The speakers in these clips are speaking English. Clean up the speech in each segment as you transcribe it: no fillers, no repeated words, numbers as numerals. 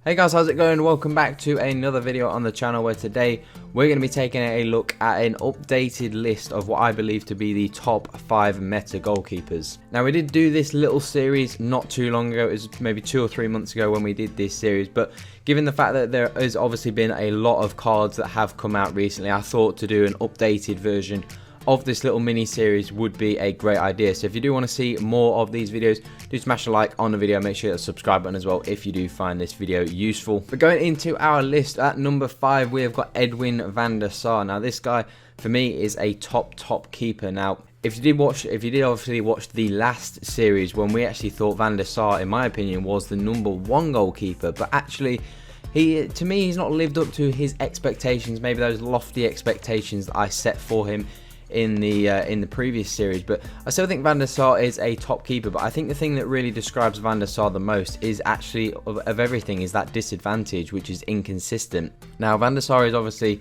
Hey guys, how's it going? Welcome back to another video on the channel where today we're going to be taking a look at an updated list of what I believe to be the top 5 meta goalkeepers. Now we did do this little series not too long ago, it was maybe 2 or 3 months ago when we did this series, but given the fact that there has obviously been a lot of cards that have come out recently, I thought to do an updated version of this little mini series would be a great idea. So if you do want to see more of these videos, do smash a like on the video, make sure you hit the subscribe button as well if you do find this video useful. But going into our list, at number 5 we have got Edwin van der Sar. Now this guy for me is a top keeper. Now if you did obviously watch the last series when we actually thought Van der Sar, in my opinion, was the number 1 goalkeeper, but actually to me he's not lived up to his expectations, maybe those lofty expectations that I set for him in the previous series. But I still think Van der Sar is a top keeper. But I think the thing that really describes Van der Sar the most is actually of everything is that disadvantage, which is inconsistent. Now Van der Sar is obviously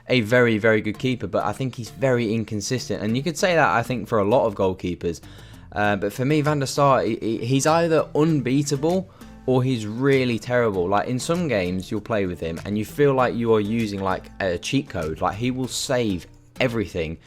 a very good keeper, but I think he's very inconsistent, and you could say that I think for a lot of goalkeepers, but for me Van der Sar, he's either unbeatable or he's really terrible. Like in some games you'll play with him and you feel like you are using like a cheat code, like he will save everything.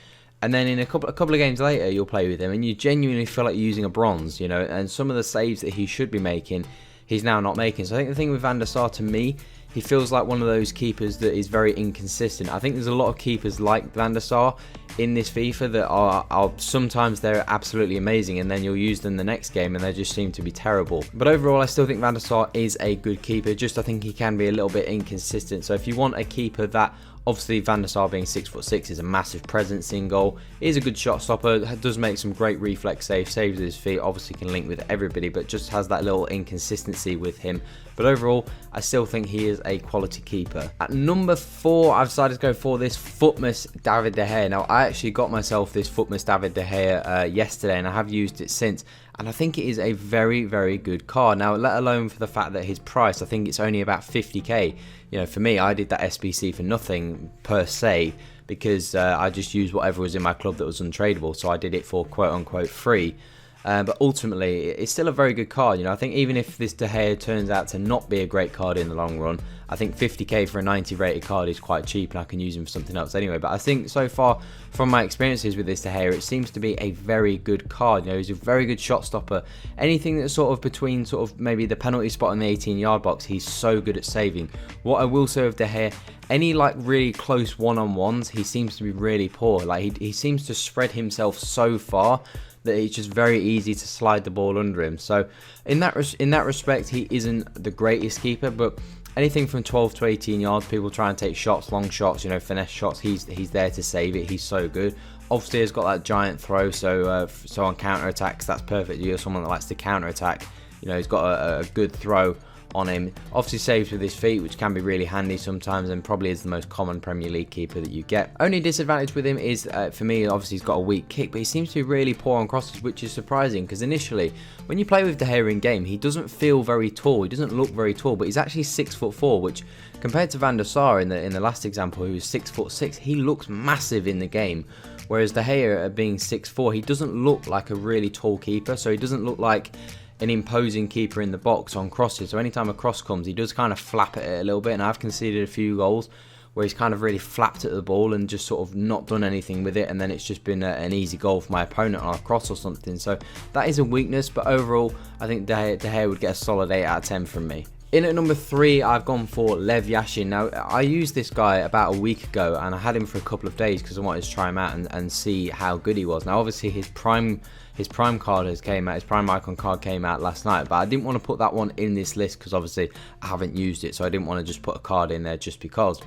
And then in a couple of games later, you'll play with him, and you genuinely feel like you're using a bronze, you know. And some of the saves that he should be making, he's now not making. So I think the thing with Van der Sar, to me, he feels like one of those keepers that is very inconsistent. I think there's a lot of keepers like Van der Sar in this FIFA that are sometimes they're absolutely amazing, and then you'll use them the next game and they just seem to be terrible. But overall, I still think Van der Sar is a good keeper. Just I think he can be a little bit inconsistent. So if you want a keeper that, obviously Van der Sar being 6'6" is a massive presence in goal. He's a good shot stopper, does make some great reflex saves with his feet, obviously can link with everybody, but just has that little inconsistency with him. But overall, I still think he is a quality keeper. At number 4, I've decided to go for this Footmas David de Gea. Now, I actually got myself this Footmas David de Gea yesterday, and I have used it since. And I think it is a very good card. Now, let alone for the fact that his price, I think it's only about 50k. You know, for me, I did that SBC for nothing per se, because I just used whatever was in my club that was untradeable. So I did it for quote-unquote free. But ultimately, it's still a very good card. You know, I think even if this De Gea turns out to not be a great card in the long run, I think 50k for a 90 rated card is quite cheap, and I can use him for something else anyway. But I think so far, from my experiences with this De Gea, it seems to be a very good card. You know, he's a very good shot stopper. Anything that's sort of between sort of maybe the penalty spot and the 18-yard box, he's so good at saving. What I will say with De Gea, any like really close one-on-ones, he seems to be really poor. Like he seems to spread himself so far that it's just very easy to slide the ball under him. So in that respect, he isn't the greatest keeper, but anything from 12 to 18 yards, people try and take shots, long shots, you know, finesse shots, he's there to save it. He's so good. Obviously, he's got that giant throw, so on counter attacks, that's perfect. You're someone that likes to counter attack. You know, he's got a good throw on him. Obviously saves with his feet, which can be really handy sometimes, and probably is the most common Premier League keeper that you get. Only disadvantage with him is, for me, obviously he's got a weak kick, but he seems to be really poor on crosses, which is surprising, because initially, when you play with De Gea in game, he doesn't feel very tall, he doesn't look very tall, but he's actually 6'4", which compared to Van der Sar in the last example, who was 6'6", he looks massive in the game. Whereas De Gea being 6'4", he doesn't look like a really tall keeper, so he doesn't look like an imposing keeper in the box on crosses. So anytime a cross comes, he does kind of flap at it a little bit, and I've conceded a few goals where he's kind of really flapped at the ball and just sort of not done anything with it, and then it's just been an easy goal for my opponent on a cross or something. So that is a weakness, but overall I think De Gea would get a solid 8 out of 10 from me. In at number 3, I've gone for Lev Yashin. Now, I used this guy about a week ago, and I had him for a couple of days because I wanted to try him out and see how good he was. Now, obviously, his prime card his prime icon card came out last night, but I didn't want to put that one in this list because obviously I haven't used it, so I didn't want to just put a card in there just because.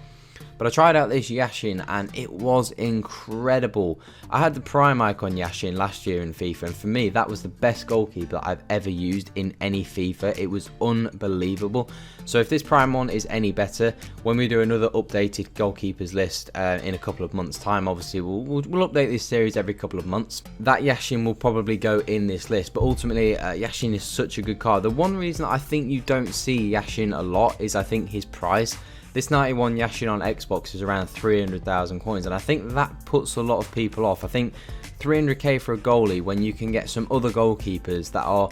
But I tried out this Yashin and it was incredible. I had the prime icon Yashin last year in FIFA, and for me that was the best goalkeeper I've ever used in any FIFA. It was unbelievable. So if this prime one is any better, when we do another updated goalkeepers list in a couple of months time, obviously we'll update this series every couple of months, that Yashin will probably go in this list. But ultimately Yashin is such a good card. The one reason I think you don't see Yashin a lot is I think his price. This 91 Yashin on Xbox is around 300,000 coins, and I think that puts a lot of people off. I think 300k for a goalie when you can get some other goalkeepers that are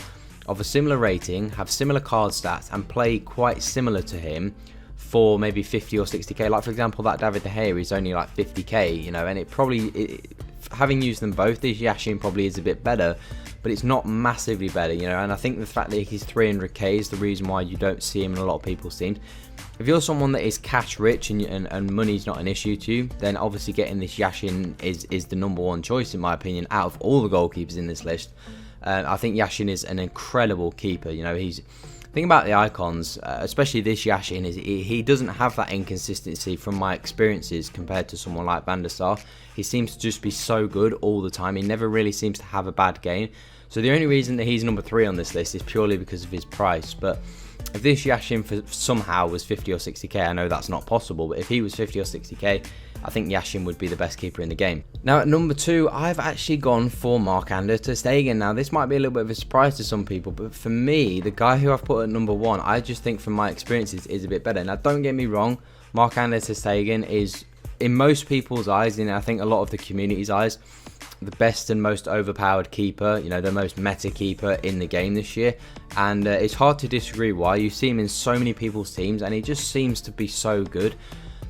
of a similar rating, have similar card stats, and play quite similar to him for maybe 50 or 60k. Like, for example, that David De Gea is only like 50k, you know, and having used them both, this Yashin probably is a bit better, but it's not massively better, you know. And I think the fact that he's 300k is the reason why you don't see him in a lot of people's teams. If you're someone that is cash rich and money's not an issue to you, then obviously getting this Yashin is the number one choice, in my opinion, out of all the goalkeepers in this list. I think Yashin is an incredible keeper. You know, think about the icons, especially this Yashin, he doesn't have that inconsistency from my experiences compared to someone like Van der Sar. He seems to just be so good all the time. He never really seems to have a bad game. So the only reason that he's number 3 on this list is purely because of his price. But if this Yashin somehow was 50 or 60k, I know that's not possible, but if he was 50 or 60k, I think Yashin would be the best keeper in the game. Now at number 2, I've actually gone for Marc-André ter Stegen. Now this might be a little bit of a surprise to some people, but for me, the guy who I've put at number 1, I just think from my experiences is a bit better. Now don't get me wrong, Marc-André ter Stegen is, in most people's eyes, and I think a lot of the community's eyes, the best and most overpowered keeper, you know, the most meta keeper in the game this year. And it's hard to disagree why. You see him in so many people's teams and he just seems to be so good.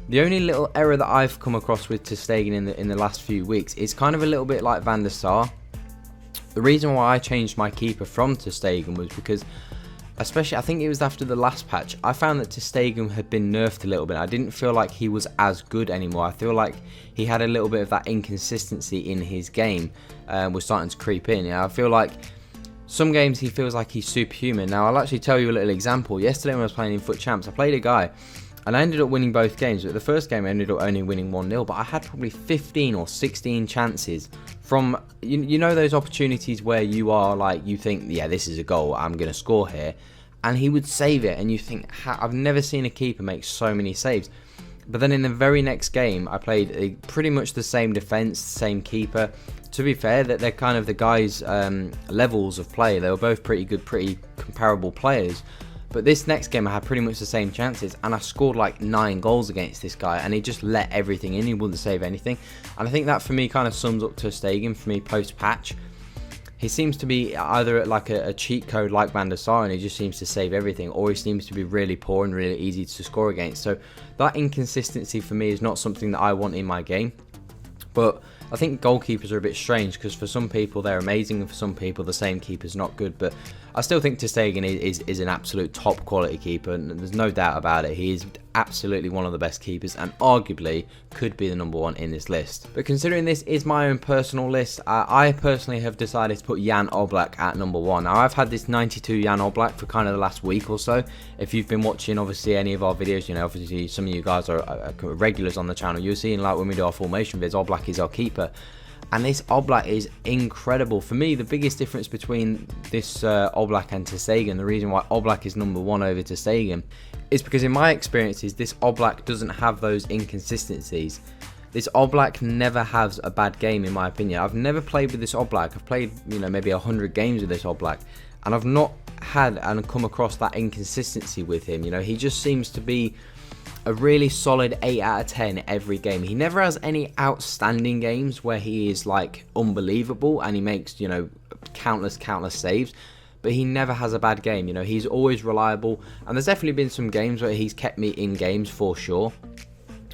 The only little error that I've come across with ter Stegen in the last few weeks is kind of a little bit like Van der Sar. The reason why I changed my keeper from ter Stegen was because, especially I think it was after the last patch, I found that ter Stegen had been nerfed a little bit. I didn't feel like he was as good anymore. I feel like he had a little bit of that inconsistency in his game, was starting to creep in. You know, I feel like some games he feels like he's superhuman. Now I'll actually tell you a little example. Yesterday when I was playing in Foot Champs, I played a guy and I ended up winning both games. But the first game I ended up only winning 1-0, but I had probably 15 or 16 chances from, you know, those opportunities where you are like, you think, yeah, this is a goal, I'm going to score here. And he would save it, and you think, I've never seen a keeper make so many saves. But then in the very next game, I played pretty much the same defense, same keeper. To be fair, that they're kind of the guys' levels of play. They were both pretty good, pretty comparable players. But this next game, I had pretty much the same chances, and I scored like 9 goals against this guy, and he just let everything in. He wouldn't save anything. And I think that for me kind of sums up ter Stegen for me post-patch. He seems to be either like a cheat code like Van der Sar, and he just seems to save everything, or he seems to be really poor and really easy to score against. So that inconsistency for me is not something that I want in my game. But I think goalkeepers are a bit strange, because for some people they're amazing and for some people the same keeper's not good. But I still think ter Stegen is an absolute top quality keeper, and there's no doubt about it. He is absolutely one of the best keepers and arguably could be the number 1 in this list. But considering this is my own personal list, I personally have decided to put Jan Oblak at number 1. Now I've had this 92 Jan Oblak for kind of the last week or so. If you've been watching obviously any of our videos, you know, obviously some of you guys are regulars on the channel, you're seeing like when we do our formation vids, Oblak is our keeper. And this Oblak is incredible. For me, the biggest difference between this Oblak and ter Stegen, the reason why Oblak is number 1 over ter Stegen, is because in my experiences, this Oblak doesn't have those inconsistencies. This Oblak never has a bad game, in my opinion. I've never played with this Oblak. I've played, you know, maybe 100 games with this Oblak, and I've not had and come across that inconsistency with him. You know, he just seems to be a really solid 8 out of 10 every game. He never has any outstanding games where he is like unbelievable and he makes, you know, countless saves, but he never has a bad game. You know, he's always reliable, and there's definitely been some games where he's kept me in games for sure.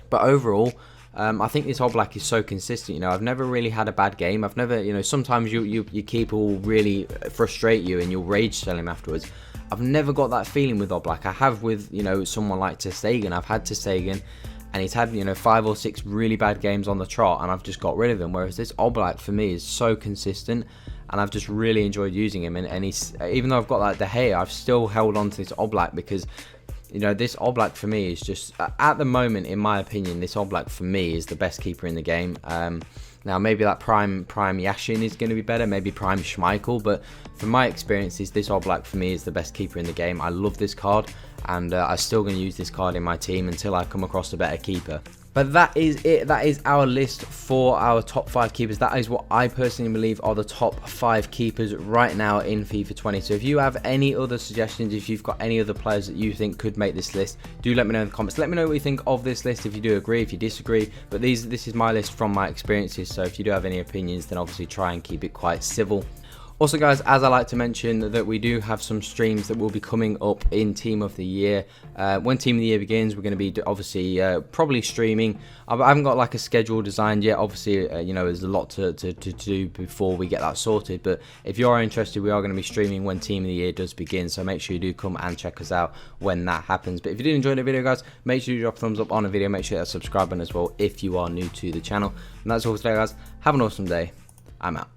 But overall, I think this Oblak is so consistent. You know, I've never really had a bad game. I've never, you know, sometimes your keeper will really frustrate you and you'll rage sell him afterwards. I've never got that feeling with Oblak. I have with, you know, someone like ter Stegen. I've had ter Stegen and he's had, you know, 5 or 6 really bad games on the trot and I've just got rid of him. Whereas this Oblak for me is so consistent and I've just really enjoyed using him. And he's, even though I've got that De Gea, I've still held on to this Oblak because, you know, this Oblak for me is just, at the moment, in my opinion, this Oblak for me is the best keeper in the game. Now, maybe that prime Yashin is going to be better, maybe prime Schmeichel, but from my experiences, this Oblak for me is the best keeper in the game. I love this card, and I'm still going to use this card in my team until I come across a better keeper. But that is it. That is our list for our top 5 keepers. That is what I personally believe are the top 5 keepers right now in FIFA 20. So if you have any other suggestions, if you've got any other players that you think could make this list, do let me know in the comments. Let me know what you think of this list, if you do agree, if you disagree. But this is my list from my experiences. So if you do have any opinions, then obviously try and keep it quite civil. Also guys, as I like to mention, that we do have some streams that will be coming up in Team of the Year. When Team of the Year begins, we're going to be obviously probably streaming. I haven't got like a schedule designed yet. Obviously, you know, there's a lot to do before we get that sorted. But if you are interested, we are going to be streaming when Team of the Year does begin. So make sure you do come and check us out when that happens. But if you did enjoy the video, guys, make sure you drop a thumbs up on the video. Make sure you hit that subscribe button as well if you are new to the channel. And that's all for today, guys. Have an awesome day. I'm out.